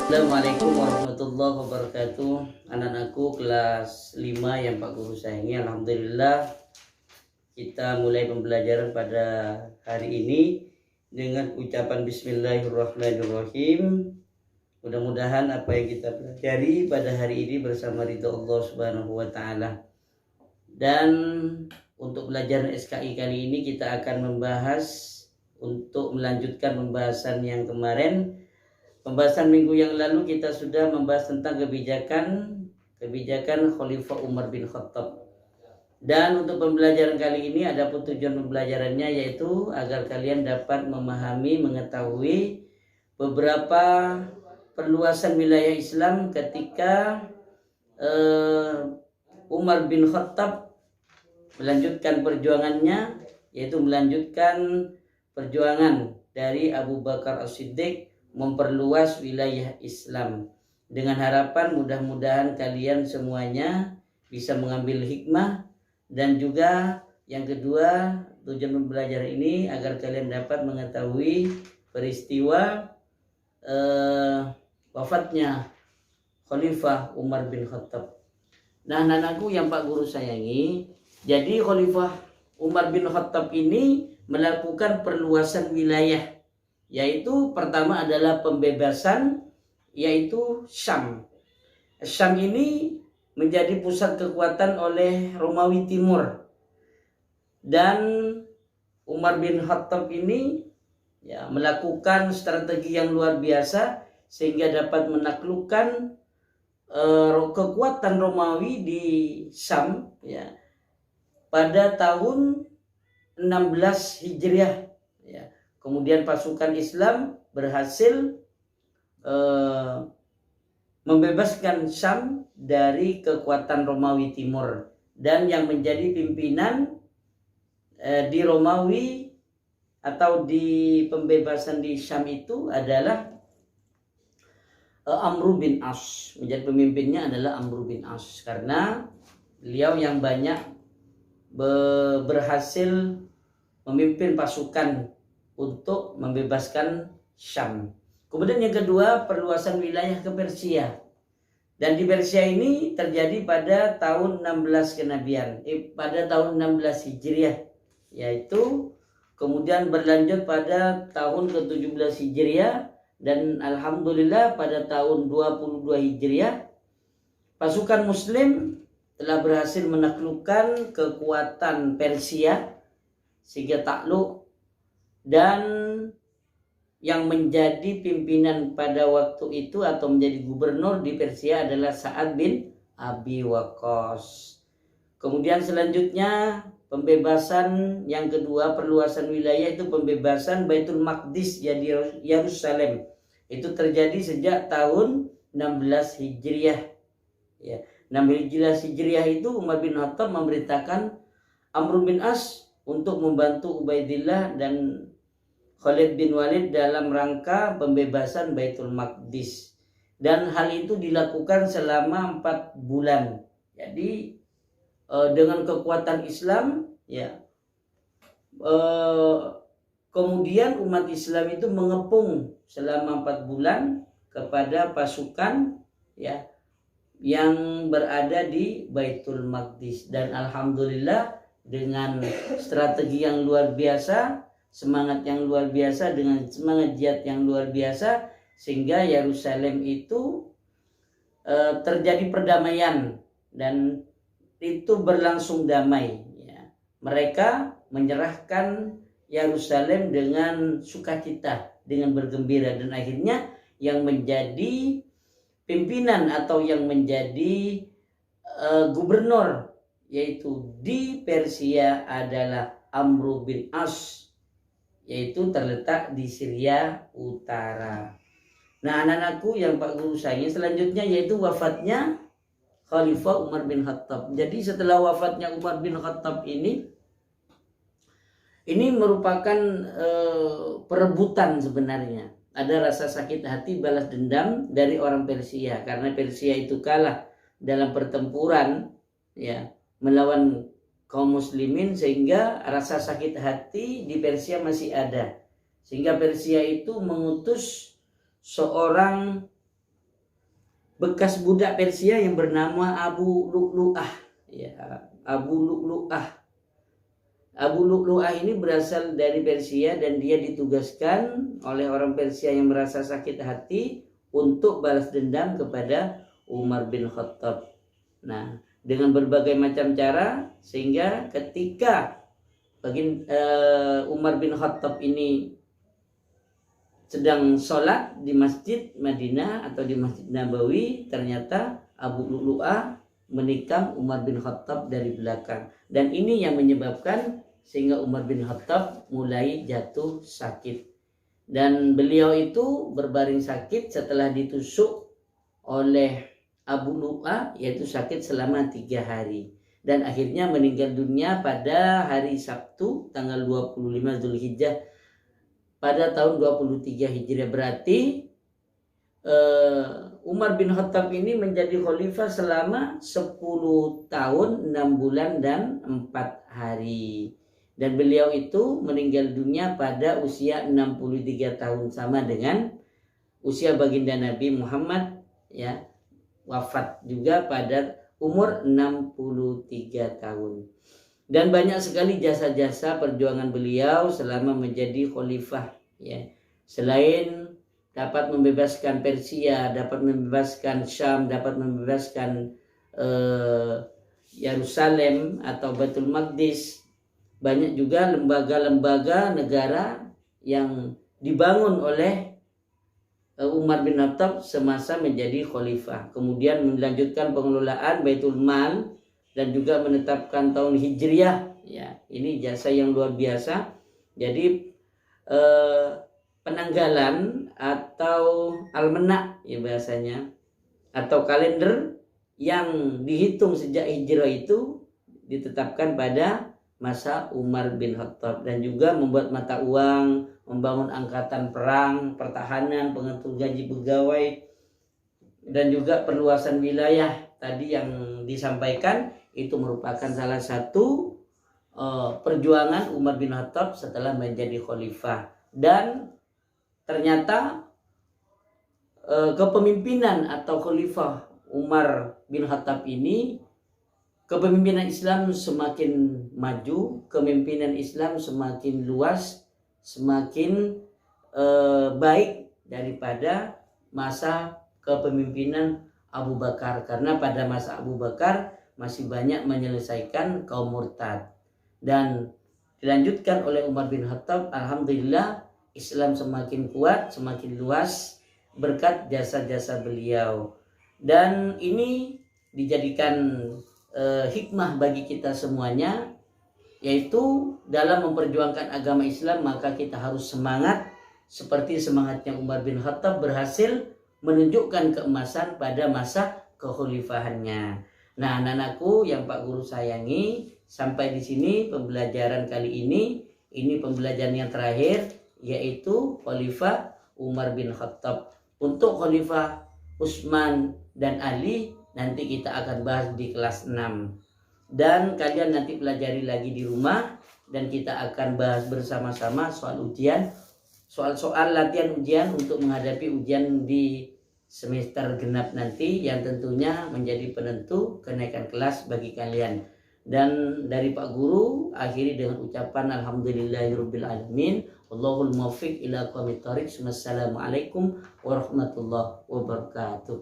Assalamualaikum warahmatullahi wabarakatuh. Anak-anakku kelas 5 yang Pak Guru sayangi, alhamdulillah kita mulai pembelajaran pada hari ini dengan ucapan bismillahirrahmanirrahim. Mudah-mudahan apa yang kita pelajari pada hari ini bersama ridho Allah Subhanahu wa taala. Dan untuk pelajaran SKI kali ini kita akan membahas untuk melanjutkan pembahasan yang kemarin. Pembahasan minggu yang lalu kita sudah membahas tentang kebijakan Khalifah Umar bin Khattab. Dan untuk pembelajaran kali ini ada tujuan pembelajarannya, yaitu agar kalian dapat memahami, mengetahui beberapa perluasan wilayah Islam ketika Umar bin Khattab melanjutkan perjuangannya, yaitu melanjutkan perjuangan dari Abu Bakar As-Siddiq memperluas wilayah Islam, dengan harapan mudah-mudahan kalian semuanya bisa mengambil hikmah. Dan juga yang kedua, tujuan pembelajaran ini agar kalian dapat mengetahui peristiwa wafatnya Khalifah Umar bin Khattab. Nah, anak-anakku yang Pak Guru sayangi, jadi Khalifah Umar bin Khattab ini melakukan perluasan wilayah, yaitu pertama adalah pembebasan, yaitu Syam. Syam ini menjadi pusat kekuatan oleh Romawi Timur, dan Umar bin Khattab ini melakukan strategi yang luar biasa sehingga dapat menaklukkan kekuatan Romawi di Syam pada tahun 16 Hijriah. Kemudian pasukan Islam berhasil membebaskan Syam dari kekuatan Romawi Timur, dan yang menjadi pimpinan di Romawi atau di pembebasan di Syam itu adalah Amr bin As. Menjadi pemimpinnya adalah Amr bin As karena beliau yang banyak berhasil memimpin pasukan untuk membebaskan Syam. Kemudian yang kedua, perluasan wilayah ke Persia. Dan di Persia ini terjadi pada tahun 16 kenabian, pada tahun 16 Hijriah, yaitu kemudian berlanjut pada tahun ke-17 Hijriah, dan alhamdulillah pada tahun 22 Hijriah pasukan muslim telah berhasil menaklukkan kekuatan Persia sehingga takluk. Dan yang menjadi pimpinan pada waktu itu atau menjadi gubernur di Persia adalah Sa'ad bin Abi Waqqas. Kemudian selanjutnya pembebasan yang kedua, perluasan wilayah, itu pembebasan Baitul Maqdis di Yerusalem. Itu terjadi sejak tahun 16 Hijriah. 16 Hijriah itu Umar bin Khattab memerintahkan Amr bin As untuk membantu Ubaidillah dan Khalid bin Walid dalam rangka pembebasan Baitul Maqdis, dan hal itu dilakukan selama 4 bulan. Jadi dengan kekuatan Islam kemudian umat Islam itu mengepung selama 4 bulan kepada pasukan yang berada di Baitul Maqdis. Dan alhamdulillah dengan strategi yang luar biasa, semangat yang luar biasa, dengan semangat jihad yang luar biasa, sehingga Yerusalem itu terjadi perdamaian dan itu berlangsung damai. Mereka menyerahkan Yerusalem dengan sukacita, dengan bergembira, dan akhirnya yang menjadi pimpinan atau yang menjadi gubernur yaitu di Persia adalah Amr bin As, yaitu terletak di Syria Utara. Nah, anak-anakku yang Pak Guru sayangi, selanjutnya yaitu wafatnya Khalifah Umar bin Khattab. Jadi setelah wafatnya Umar bin Khattab ini merupakan perebutan sebenarnya. Ada rasa sakit hati balas dendam dari orang Persia karena Persia itu kalah dalam pertempuran melawan kaum muslimin, sehingga rasa sakit hati di Persia masih ada. Sehingga Persia itu mengutus seorang bekas budak Persia yang bernama Abu Lu'lu'ah. Ya, Abu Lu'lu'ah. Abu Lu'lu'ah ini berasal dari Persia dan dia ditugaskan oleh orang Persia yang merasa sakit hati untuk balas dendam kepada Umar bin Khattab. Nah, dengan berbagai macam cara sehingga ketika Umar bin Khattab ini sedang sholat di Masjid Madinah atau di Masjid Nabawi, ternyata Abu Lu'lu'ah menikam Umar bin Khattab dari belakang. Dan ini yang menyebabkan sehingga Umar bin Khattab mulai jatuh sakit. Dan beliau itu berbaring sakit setelah ditusuk oleh Abu Lu'lu'ah, yaitu sakit selama 3 hari. Dan akhirnya meninggal dunia pada hari Sabtu tanggal 25 Zulhijjah pada tahun 23 Hijriah. Berarti Umar bin Khattab ini menjadi khalifah selama 10 tahun 6 bulan dan 4 hari. Dan beliau itu meninggal dunia pada usia 63 tahun, sama dengan usia baginda Nabi Muhammad, ya, wafat juga pada umur 63 tahun. Dan banyak sekali jasa-jasa perjuangan beliau selama menjadi khalifah, ya. Selain dapat membebaskan Persia, dapat membebaskan Syam, dapat membebaskan Yerusalem atau Baitul Maqdis, banyak juga lembaga-lembaga negara yang dibangun oleh Umar bin Khattab semasa menjadi khalifah. Kemudian melanjutkan pengelolaan Baitul Mal dan juga menetapkan tahun Hijriah. Ya, ini jasa yang luar biasa. Jadi penanggalan atau almanak, ya bahasanya, atau kalender yang dihitung sejak hijrah itu ditetapkan pada masa Umar bin Khattab, dan juga membuat mata uang, membangun angkatan perang, pertahanan, pengatur gaji pegawai, dan juga perluasan wilayah tadi yang disampaikan. Itu merupakan salah satu perjuangan Umar bin Khattab setelah menjadi khalifah. Dan ternyata kepemimpinan atau khalifah Umar bin Khattab ini, kepemimpinan Islam semakin maju, kepemimpinan Islam semakin luas, semakin baik daripada masa kepemimpinan Abu Bakar. Karena pada masa Abu Bakar masih banyak menyelesaikan kaum murtad. Dan dilanjutkan oleh Umar bin Khattab, alhamdulillah Islam semakin kuat, semakin luas berkat jasa-jasa beliau. Dan ini dijadikan hikmah bagi kita semuanya, yaitu dalam memperjuangkan agama Islam maka kita harus semangat seperti semangatnya Umar bin Khattab berhasil menunjukkan keemasan pada masa kekhalifahannya. Nah, anak-anakku yang Pak Guru sayangi, sampai di sini pembelajaran kali ini. Ini pembelajaran yang terakhir, yaitu Khalifah Umar bin Khattab. Untuk Khalifah Utsman dan Ali nanti kita akan bahas di kelas 6. Dan kalian nanti pelajari lagi di rumah, dan kita akan bahas bersama-sama soal ujian, soal-soal latihan ujian untuk menghadapi ujian di semester genap nanti, yang tentunya menjadi penentu kenaikan kelas bagi kalian. Dan dari Pak Guru akhiri dengan ucapan alhamdulillahirabbil alamin, wallahul muwaffiq ila aqwamit thoriq. Wassalamualaikum warahmatullahi wabarakatuh.